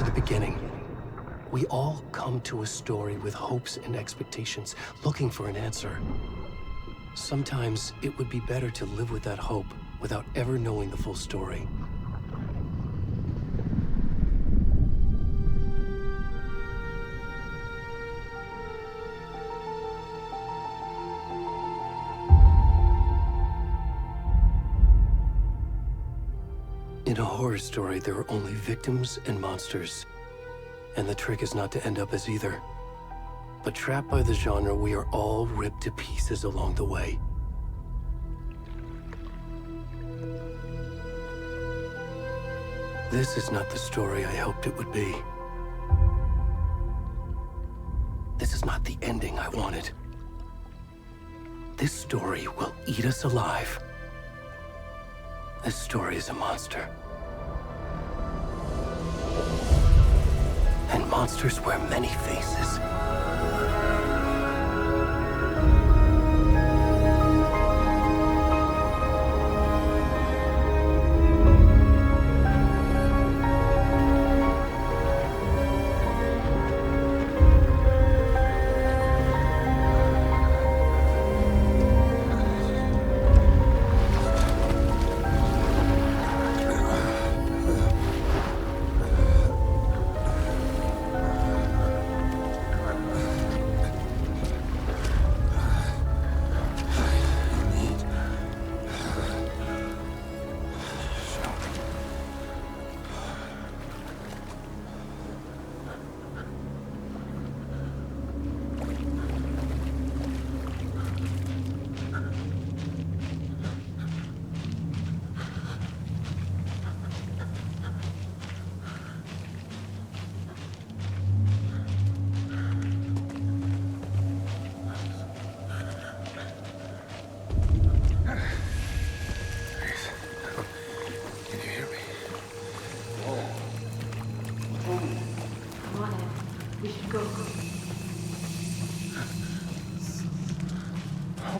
to the beginning. We all come to a story with hopes and expectations, looking for an answer. Sometimes it would be better to live with that hope without ever knowing the full story. In a horror story, there are only victims and monsters. And the trick is not to end up as either. But trapped by the genre, we are all ripped to pieces along the way. This is not the story I hoped it would be. This is not the ending I wanted. This story will eat us alive. This story is a monster. And monsters wear many faces.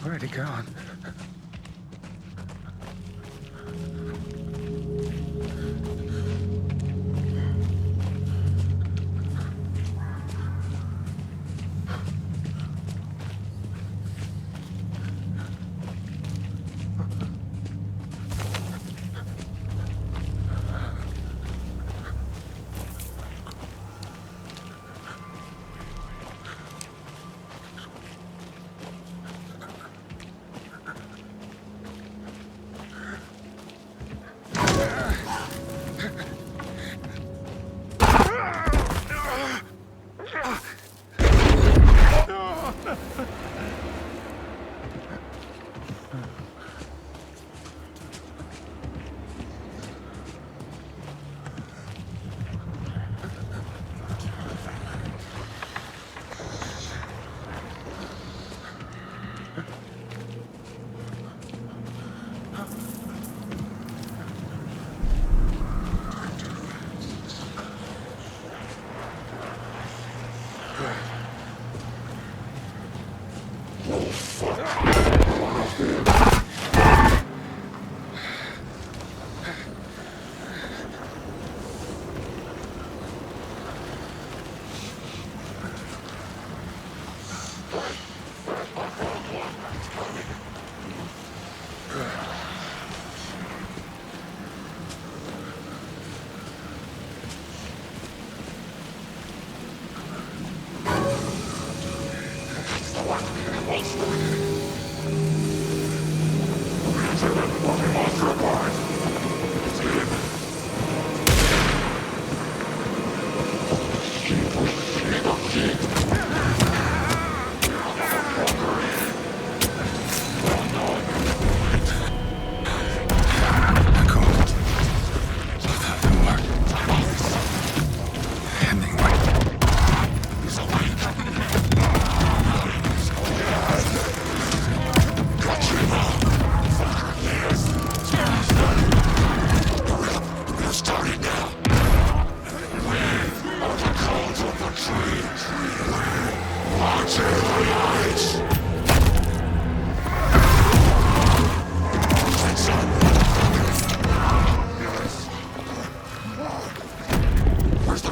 Already gone.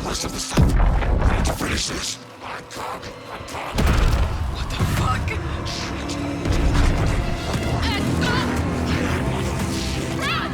most of the stuff. I need to finish this. I'm talking. What the fuck? Ed, stop! Run!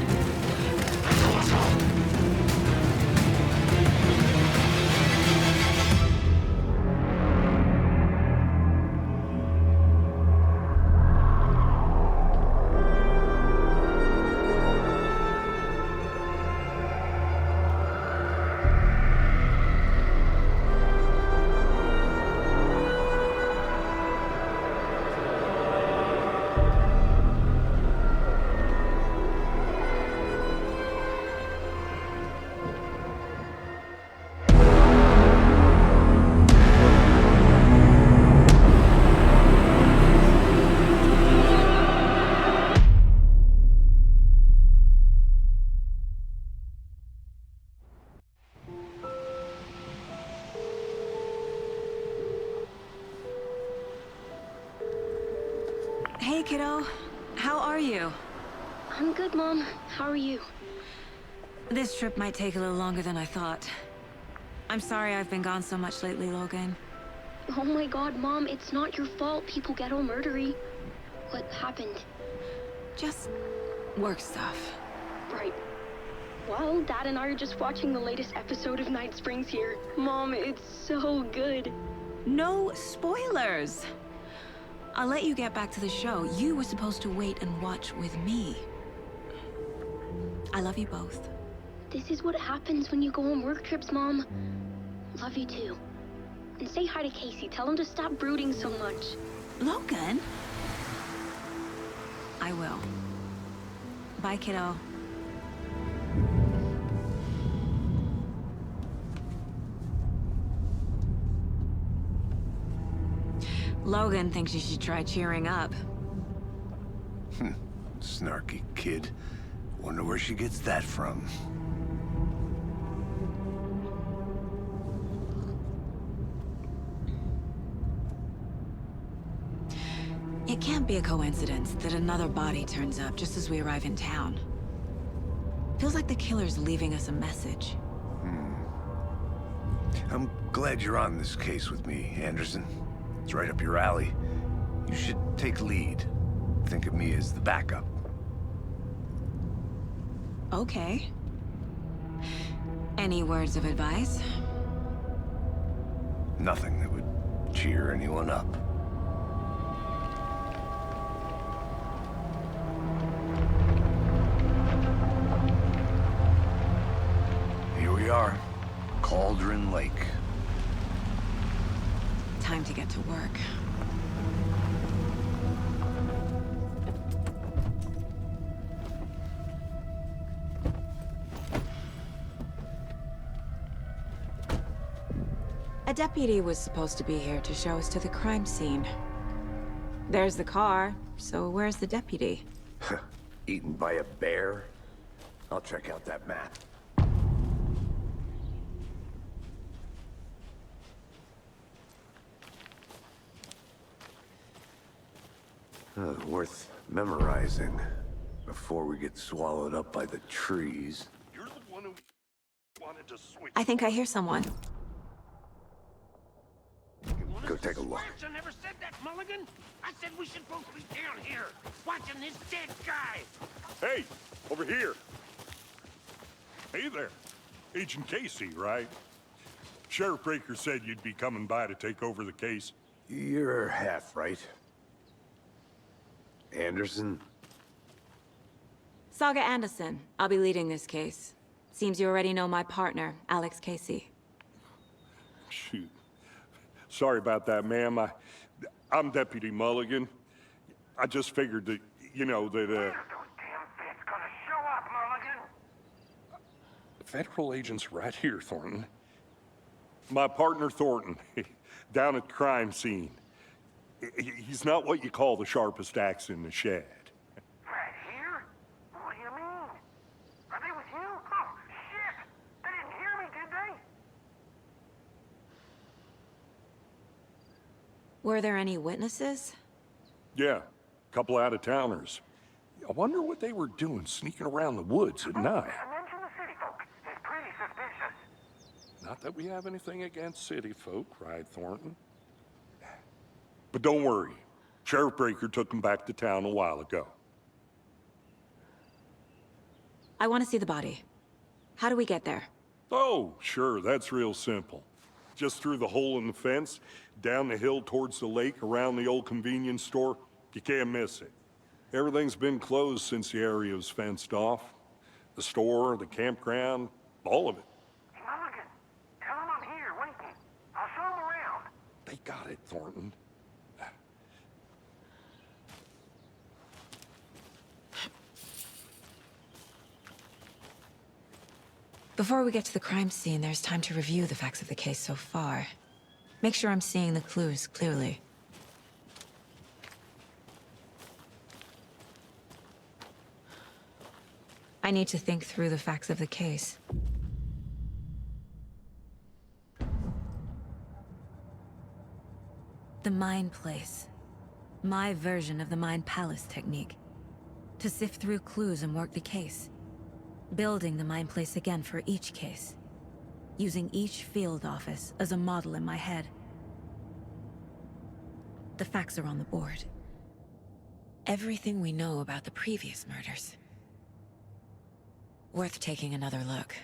Hey, kiddo. How are you? I'm good, Mom. How are you? This trip might take a little longer than I thought. I'm sorry I've been gone so much lately, Logan. Oh my god, Mom, it's not your fault people get all murdery. What happened? Just work stuff. Right. Well, Dad and I are just watching the latest episode of Night Springs here. Mom, it's so good. No spoilers! I'll let you get back to the show. You were supposed to wait and watch with me. I love you both. This is what happens when you go on work trips, Mom. Love you too. And say hi to Casey. Tell him to stop brooding so much. Logan? I will. Bye, kiddo. Logan thinks you should try cheering up. Snarky kid. Wonder where she gets that from. It can't be a coincidence that another body turns up just as we arrive in town. Feels like the killer's leaving us a message. I'm glad you're on this case with me, Anderson. It's right up your alley. You should take lead. Think of me as the backup. Okay. Any words of advice? Nothing that would cheer anyone up. Here we are. Cauldron Lake. Time to get to work. A deputy was supposed to be here to show us to the crime scene. There's the car, so where's the deputy? Eaten by a bear? I'll check out that map. Worth memorizing before we get swallowed up by the trees. You're the one who wanted to switch. I think I hear someone. Go take a look. I never said that, Mulligan. I said we should both be down here, watching this dead guy. Hey, over here. Hey there. Agent Casey, right? Sheriff Breaker said you'd be coming by to take over the case. You're half right. Anderson? Saga Anderson. I'll be leading this case. Seems you already know my partner, Alex Casey. Shoot. Sorry about that, ma'am. I'm Deputy Mulligan. I just figured that, you know, that, Those damn feds gonna show up, Mulligan. Federal agent's right here, Thornton. My partner, Thornton, down at the crime scene. He's not what you call the sharpest axe in the shed. Right here? What do you mean? Are they with you? Oh, shit! They didn't hear me, did they? Were there any witnesses? Yeah, a couple out-of-towners. I wonder what they were doing sneaking around the woods at night. Mention the city folk. It's pretty suspicious. Not that we have anything against city folk, right, Thornton? But don't worry. Sheriff Breaker took them back to town a while ago. I want to see the body. How do we get there? Oh, sure, that's real simple. Just through the hole in the fence, down the hill towards the lake, around the old convenience store. You can't miss it. Everything's been closed since the area was fenced off. The store, the campground, all of it. Mulligan, tell him I'm here, waiting. I'll show him around. They got it, Thornton. Before we get to the crime scene, there's time to review the facts of the case so far. Make sure I'm seeing the clues clearly. I need to think through the facts of the case. The Mind Place. My version of the Mind Palace technique. To sift through clues and work the case. Building the Mind Place again for each case. Using each field office as a model in my head. The facts are on the board. Everything we know about the previous murders. Worth taking another look.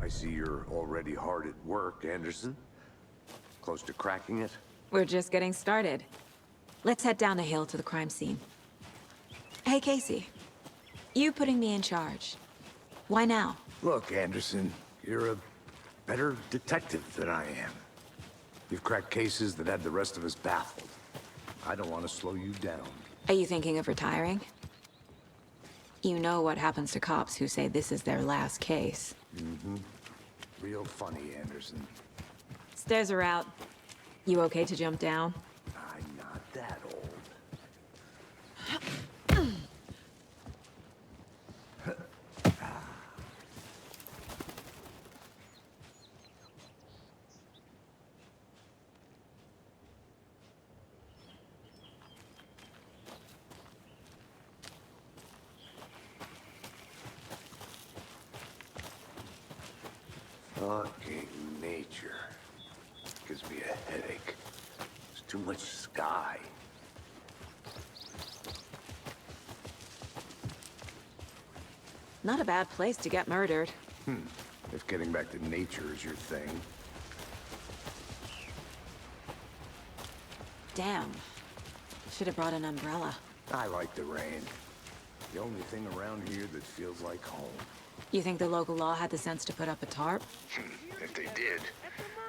I see you're already hard at work, Anderson. Close to cracking it? We're just getting started. Let's head down the hill to the crime scene. Hey, Casey. You putting me in charge. Why now? Look, Anderson, you're a better detective than I am. You've cracked cases that had the rest of us baffled. I don't want to slow you down. Are you thinking of retiring? You know what happens to cops who say this is their last case. Mm-hmm. Real funny, Anderson. Stairs are out. You okay to jump down? I'm not that old. Fucking nature. Gives me a headache. There's too much sky. Not a bad place to get murdered. If getting back to nature is your thing. Damn. Should have brought an umbrella. I like the rain. The only thing around here that feels like home. You think the local law had the sense to put up a tarp? If they did,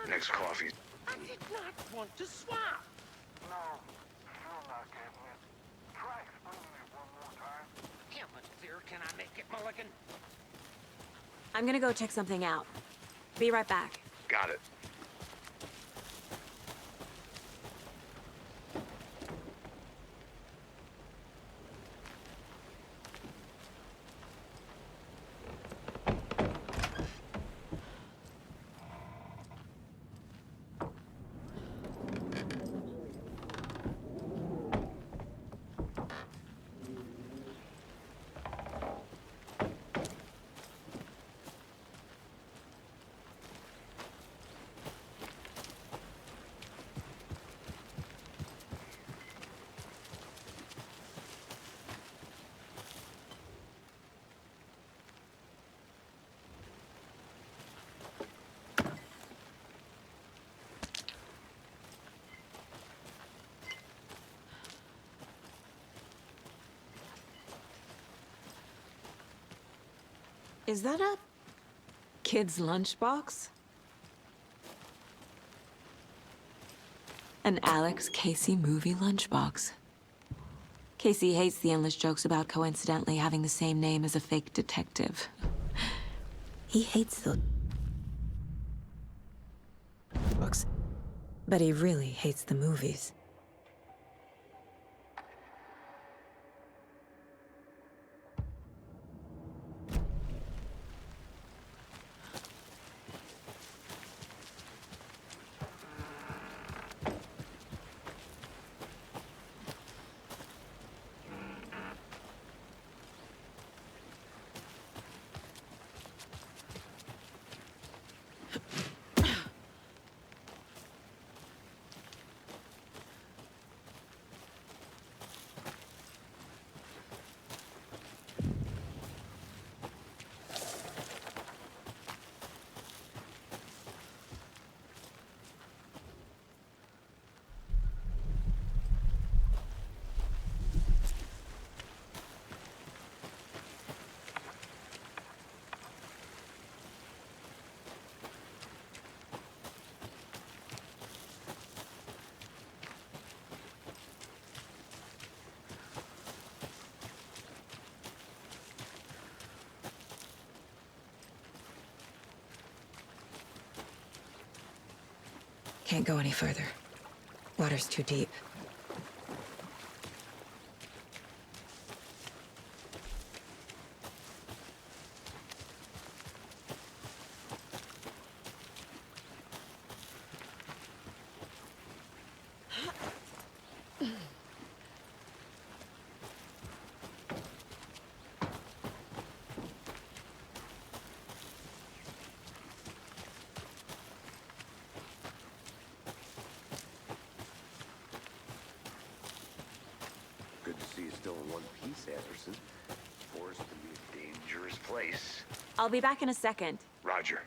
next coffee. I did not want to swap. No, still not getting it. Try explaining it one more time. How much clearer can I make it, Mulligan? I'm gonna go check something out. Be right back. Got it. Is that a kid's lunchbox? An Alex Casey movie lunchbox. Casey hates the endless jokes about coincidentally having the same name as a fake detective. He hates the books, but he really hates the movies. Can't go any further. Water's too deep. Good to see you still in one piece, Anderson. Forest can be a dangerous place. I'll be back in a second. Roger.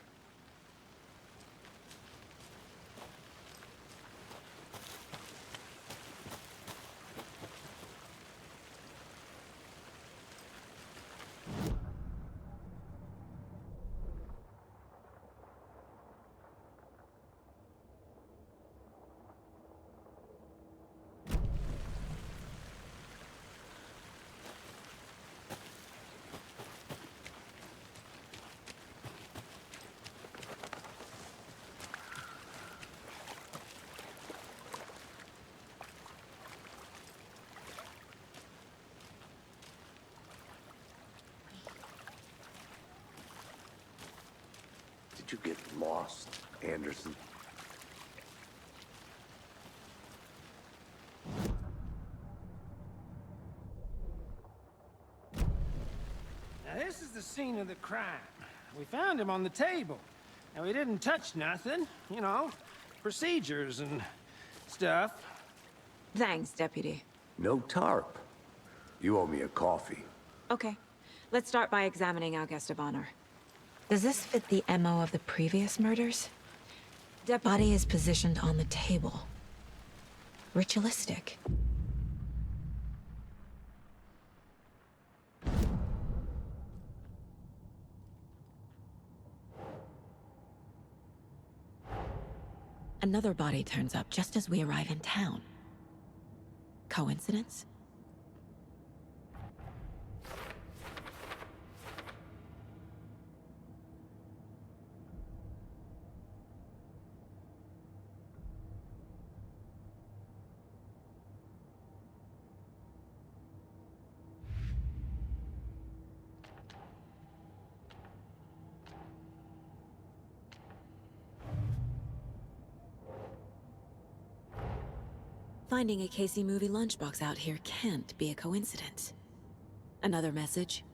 Did you get lost, Anderson? Now, this is the scene of the crime. We found him on the table. Now, we didn't touch nothing, you know, procedures and stuff. Thanks, Deputy. No tarp. You owe me a coffee. Okay. Let's start by examining our guest of honor. Does this fit the MO of the previous murders? The body is positioned on the table. Ritualistic. Another body turns up just as we arrive in town. Coincidence? Finding a Casey movie lunchbox out here can't be a coincidence. Another message?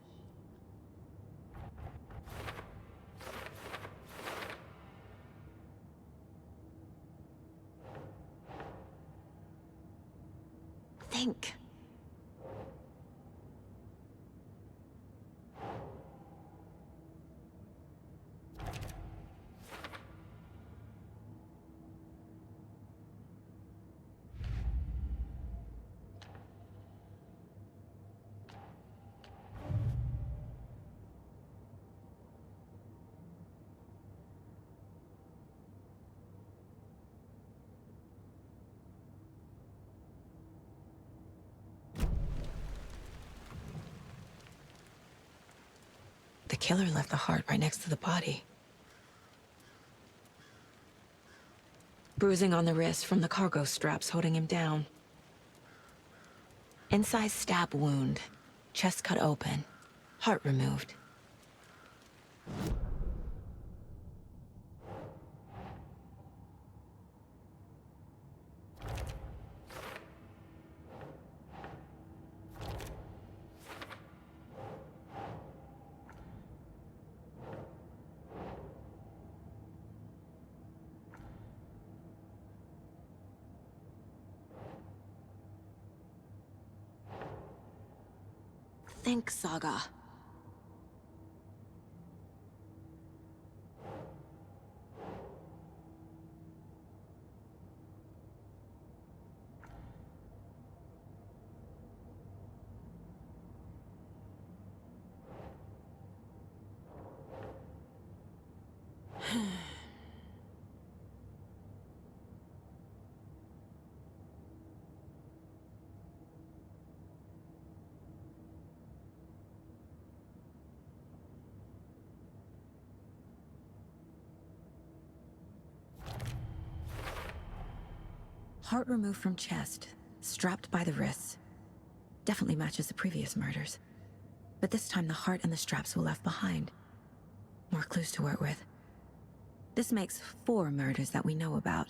Think. killer left the heart right next to the body. Bruising on the wrist from the cargo straps holding him down. Inside stab wound, chest cut open, heart removed. Think, Saga. Heart removed from chest, strapped by the wrists. Definitely matches the previous murders. But this time the heart and the straps were left behind. More clues to work with. This makes 4 murders that we know about.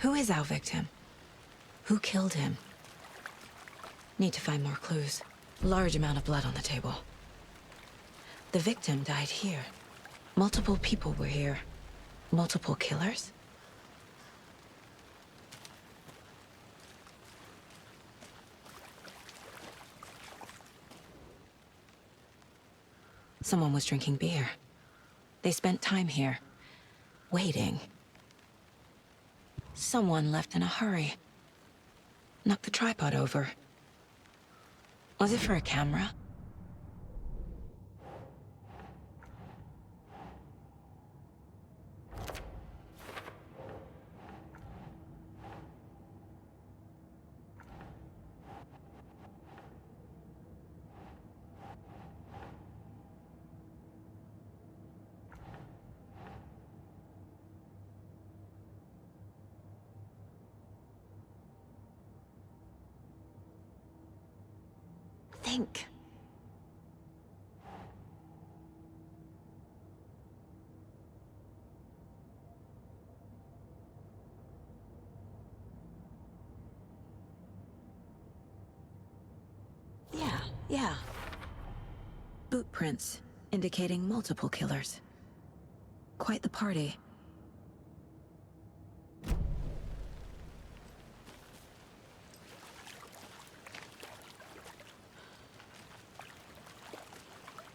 Who is our victim? Who killed him? Need to find more clues. Large amount of blood on the table. The victim died here. Multiple people were here. Multiple killers? Someone was drinking beer. They spent time here, waiting. Someone left in a hurry. Knocked the tripod over. Was it for a camera? Think. Yeah. Boot prints, indicating multiple killers. Quite the party.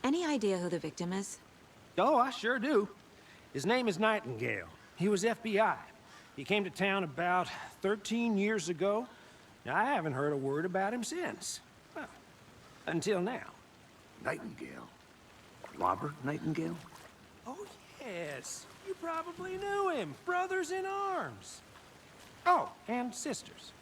Any idea who the victim is? Oh, I sure do. His name is Nightingale. He was FBI. He came to town about 13 years ago. Now, I haven't heard a word about him since. Well, until now. Nightingale? Robert Nightingale? Oh, yes. You probably knew him. Brothers in arms. Oh, and sisters.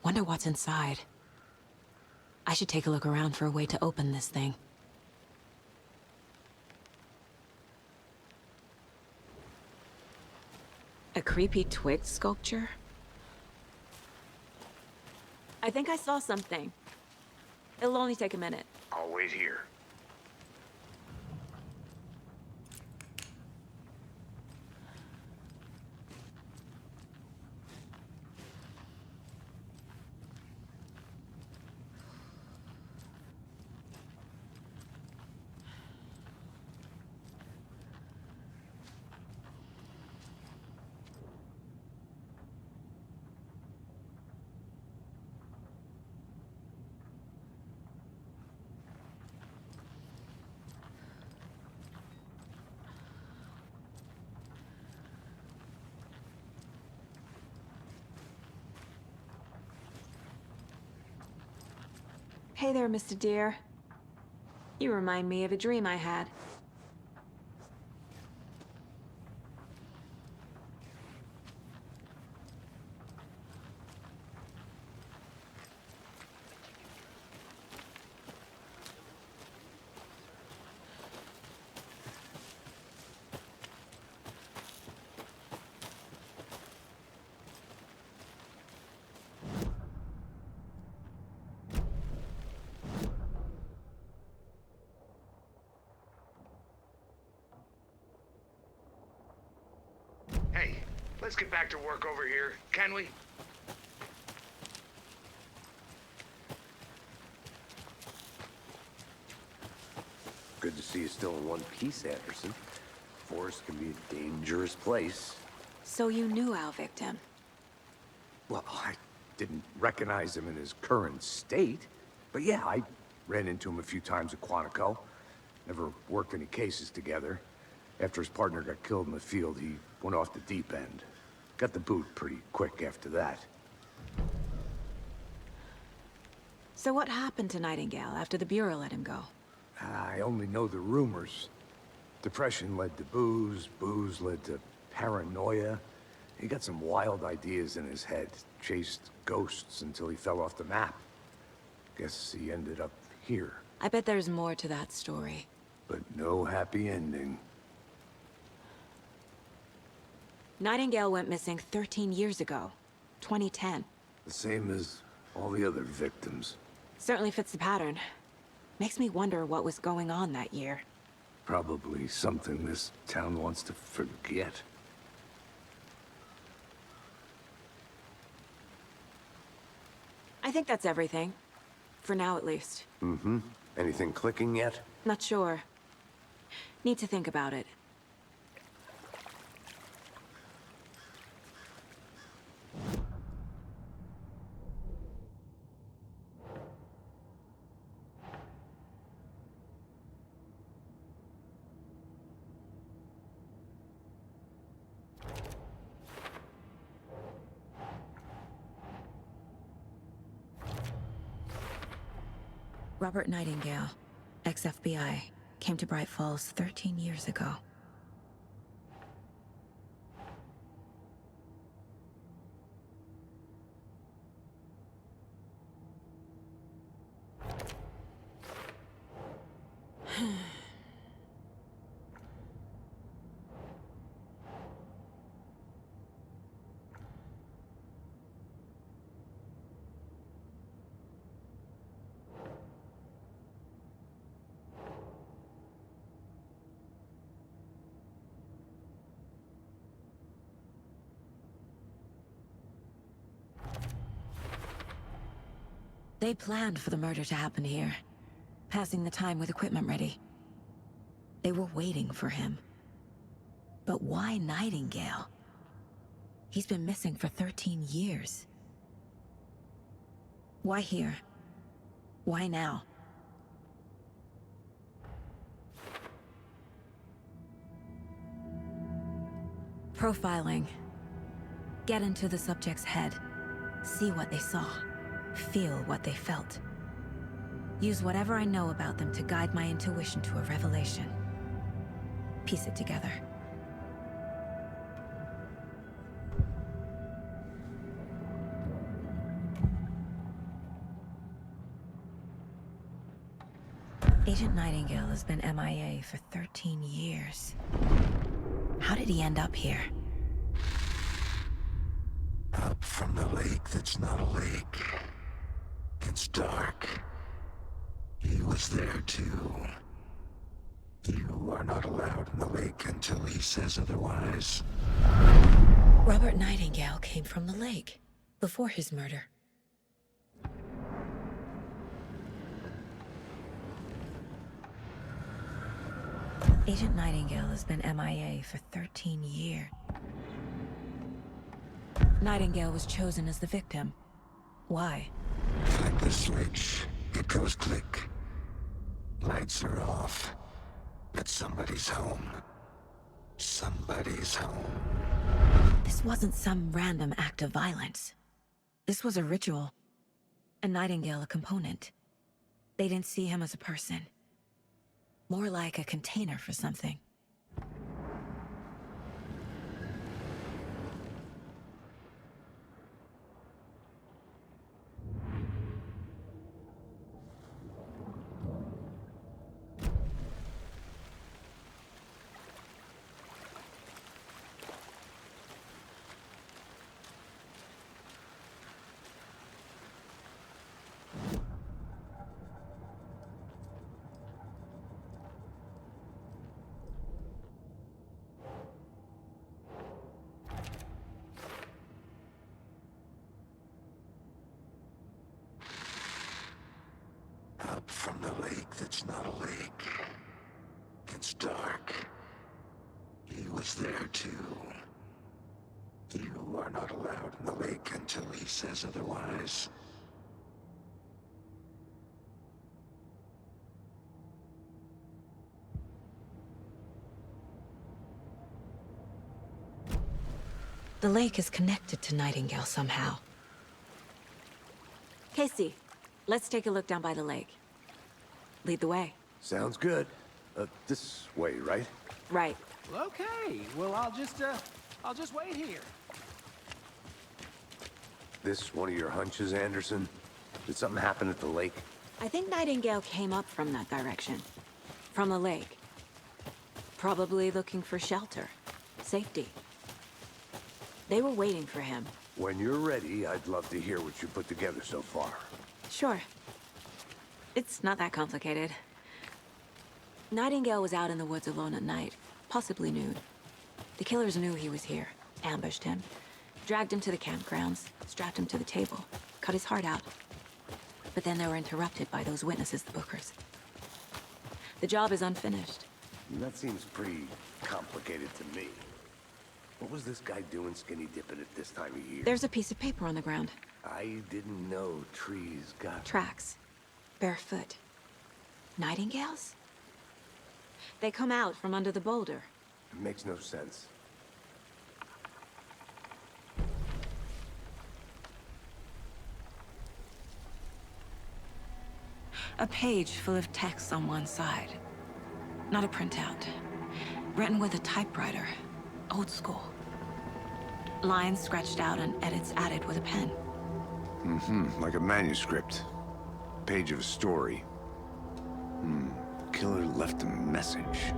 Wonder what's inside. I should take a look around for a way to open this thing. A creepy twig sculpture? I think I saw something. It'll only take a minute. I'll wait here. Hey there, Mr. Deer. You remind me of a dream I had. Hey, let's get back to work over here, can we? Good to see you still in one piece, Anderson. Forest can be a dangerous place. So you knew our victim? Well, I didn't recognize him in his current state. But yeah, I ran into him a few times at Quantico. Never worked any cases together. After his partner got killed in the field, he went off the deep end. Got the boot pretty quick after that. So what happened to Nightingale after the Bureau let him go? I only know the rumors. Depression led to booze, booze led to paranoia. He got some wild ideas in his head, chased ghosts until he fell off the map. Guess he ended up here. I bet there's more to that story. But no happy ending. Nightingale went missing 13 years ago, 2010. The same as all the other victims. Certainly fits the pattern. Makes me wonder what was going on that year. Probably something this town wants to forget. I think that's everything. For now, at least. Mm-hmm. Anything clicking yet? Not sure. Need to think about it. Robert Nightingale, ex-FBI, came to Bright Falls 13 years ago. They planned for the murder to happen here, passing the time with equipment ready. They were waiting for him. But why Nightingale? He's been missing for 13 years. Why here? Why now? Profiling. Get into the subject's head. See what they saw. Feel what they felt. Use whatever I know about them to guide my intuition to a revelation. Piece it together. Agent Nightingale has been MIA for 13 years. How did he end up here? Up from the lake that's not a lake. It's dark. He was there too. You are not allowed in the lake until he says otherwise. Robert Nightingale came from the lake, before his murder. Agent Nightingale has been MIA for 13 years. Nightingale was chosen as the victim. Why? Like the switch, it goes click. Lights are off. But somebody's home. Somebody's home. This wasn't some random act of violence. This was a ritual. And Nightingale a component. They didn't see him as a person. More like a container for something. Up from the lake that's not a lake. It's dark. He was there too. You are not allowed in the lake until he says otherwise. The lake is connected to Nightingale somehow. Casey, let's take a look down by the lake. Lead the way. Sounds good. This way, right? Right. Okay, well, I'll just wait here. This one of your hunches, Anderson? Did something happen at the lake? I think Nightingale came up from that direction. From the lake. Probably looking for shelter. Safety. They were waiting for him. When you're ready, I'd love to hear what you put together so far. Sure. It's not that complicated. Nightingale was out in the woods alone at night, possibly nude. The killers knew he was here, ambushed him, dragged him to the campgrounds, strapped him to the table, cut his heart out. But then they were interrupted by those witnesses, the Bookers. The job is unfinished. That seems pretty complicated to me. What was this guy doing skinny dipping at this time of year? There's a piece of paper on the ground. I didn't know trees got... Tracks. Barefoot. Nightingales? They come out from under the boulder. It makes no sense. A page full of text on one side. Not a printout. Written with a typewriter. Old school. Lines scratched out and edits added with a pen. Like a manuscript. Page of a story. Killer left a message.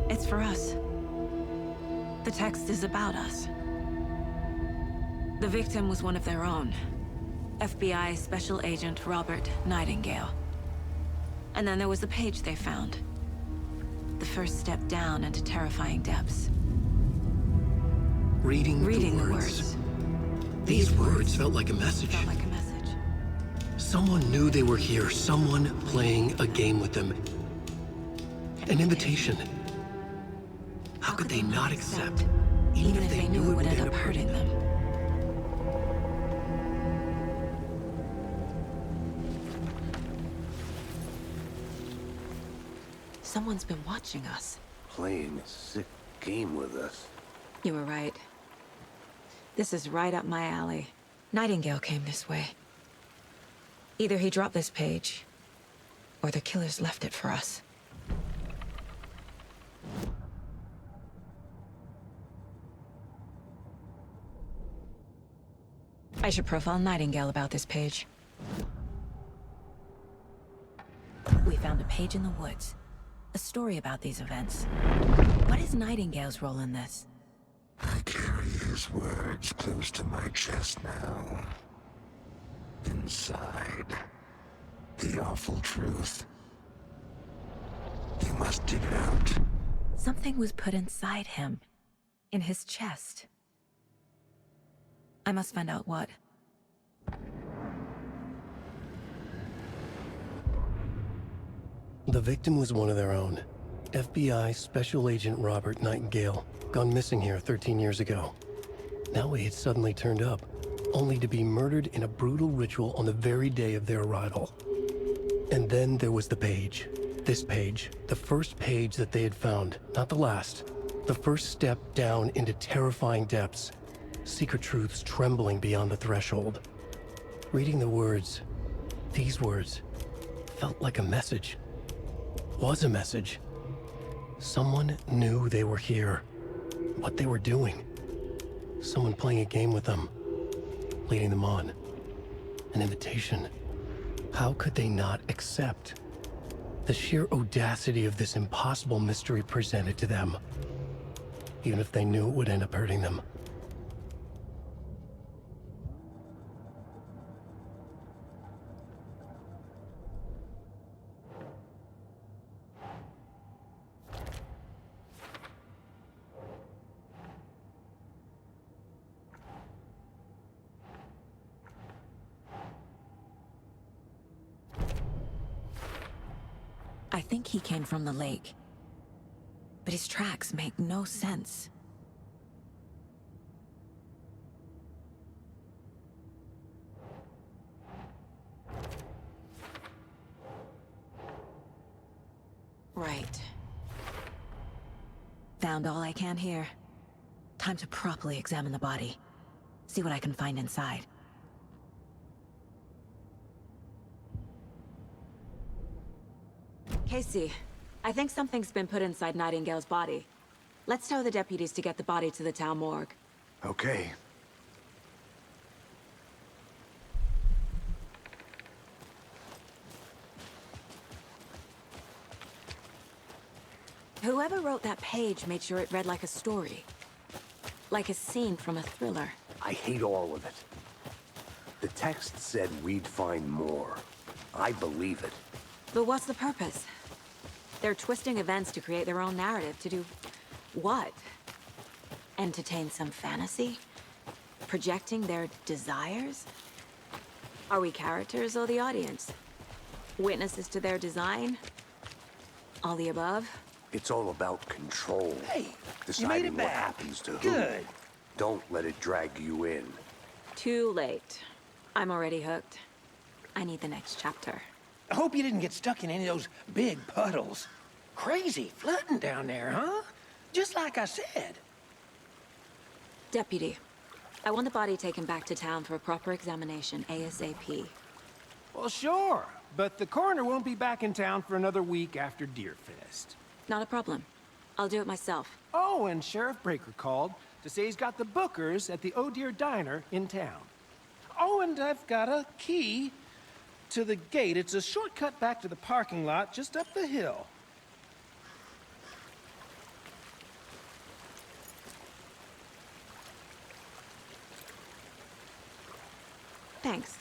It's for us. The text is about us. The victim was one of their own. FBI Special Agent Robert Nightingale. And then there was the page they found. The first step down into terrifying depths. Reading the words. These words felt like a message. Felt like a message. Someone knew they were here, someone playing a game with them. An invitation. How could they not accept, even if they knew it would end up hurting them? Someone's been watching us. Playing a sick game with us. You were right. This is right up my alley. Nightingale came this way. Either he dropped this page, or the killers left it for us. I should profile Nightingale about this page. We found a page in the woods. A story about these events. What is Nightingale's role in this? I carry his words close to my chest now. Inside, the awful truth. You must dig it out. Something was put inside him. In his chest. I must find out what. The victim was one of their own. FBI Special Agent Robert Nightingale, gone missing here 13 years ago. Now he had suddenly turned up, only to be murdered in a brutal ritual on the very day of their arrival. And then there was the page. This page, the first page that they had found, not the last. The first step down into terrifying depths. Secret truths trembling beyond the threshold. Reading the words, these words, felt like a message. Was a message. Someone knew they were here, what they were doing. Someone playing a game with them, leading them on. An invitation. How could they not accept? The sheer audacity of this impossible mystery presented to them, even if they knew it would end up hurting them. I think he came from the lake. But his tracks make no sense. Right. Found all I can here. Time to properly examine the body. See what I can find inside. Casey, I think something's been put inside Nightingale's body. Let's tell the deputies to get the body to the town morgue. Okay. Whoever wrote that page made sure it read like a story. Like a scene from a thriller. I hate all of it. The text said we'd find more. I believe it. But what's the purpose? They're twisting events to create their own narrative. To do what? Entertain some fantasy? Projecting their desires? Are we characters or the audience? Witnesses to their design? All the above? It's all about control. Hey, you made deciding it what back. happens to who. Good. Don't let it drag you in. Too late. I'm already hooked. I need the next chapter. I hope you didn't get stuck in any of those big puddles. Crazy flooding down there, huh? Just like I said. Deputy, I want the body taken back to town for a proper examination, ASAP. Well, sure. But the coroner won't be back in town for another week after Deerfest. Not a problem. I'll do it myself. Oh, and Sheriff Breaker called to say he's got the bookers at the Oh Dear Diner in town. Oh, and I've got a key to the gate. It's a shortcut back to the parking lot just up the hill. Thanks.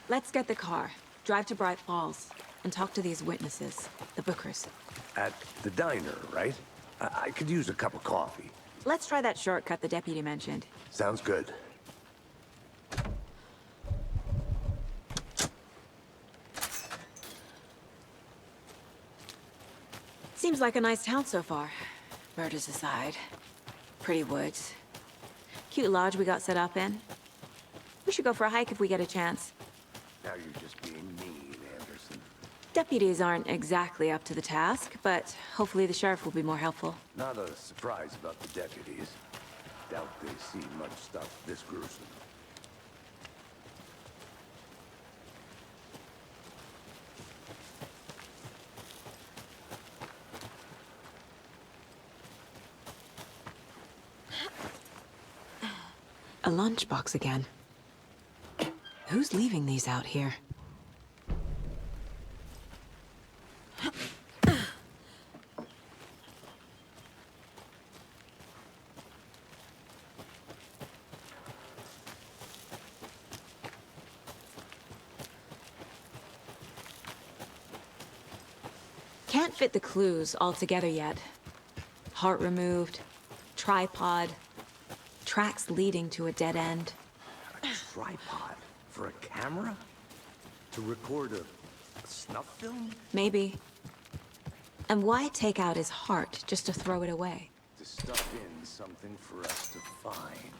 Let's get the car, drive to Bright Falls, and talk to these witnesses, the bookers. At the diner, right? I could use a cup of coffee. Let's try that shortcut the deputy mentioned. Sounds good. Seems like a nice town so far. Murders aside. Pretty woods. Cute lodge we got set up in. We should go for a hike if we get a chance. Now you're just being mean, Anderson. Deputies aren't exactly up to the task, but hopefully the sheriff will be more helpful. Not a surprise about the deputies. Doubt they've seen much stuff this gruesome. A lunchbox again. Who's leaving these out here? Can't fit the clues all together yet. Heart removed, tripod, tracks leading to a dead end. A tripod? For a camera? To record a snuff film? Maybe. And why take out his heart just to throw it away? To stuff in something for us to find.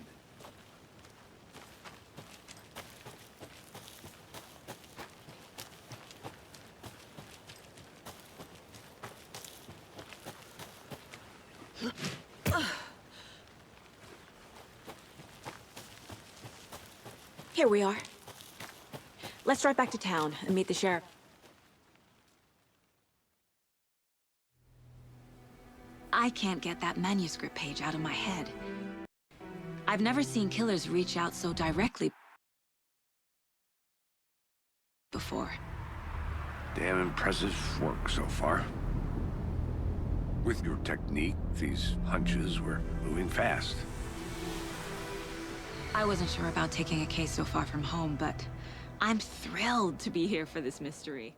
Here we are. Let's drive back to town and meet the sheriff. I can't get that manuscript page out of my head. I've never seen killers reach out so directly before. Damn impressive work so far. With your technique, these hunches were moving fast. I wasn't sure about taking a case so far from home, but I'm thrilled to be here for this mystery.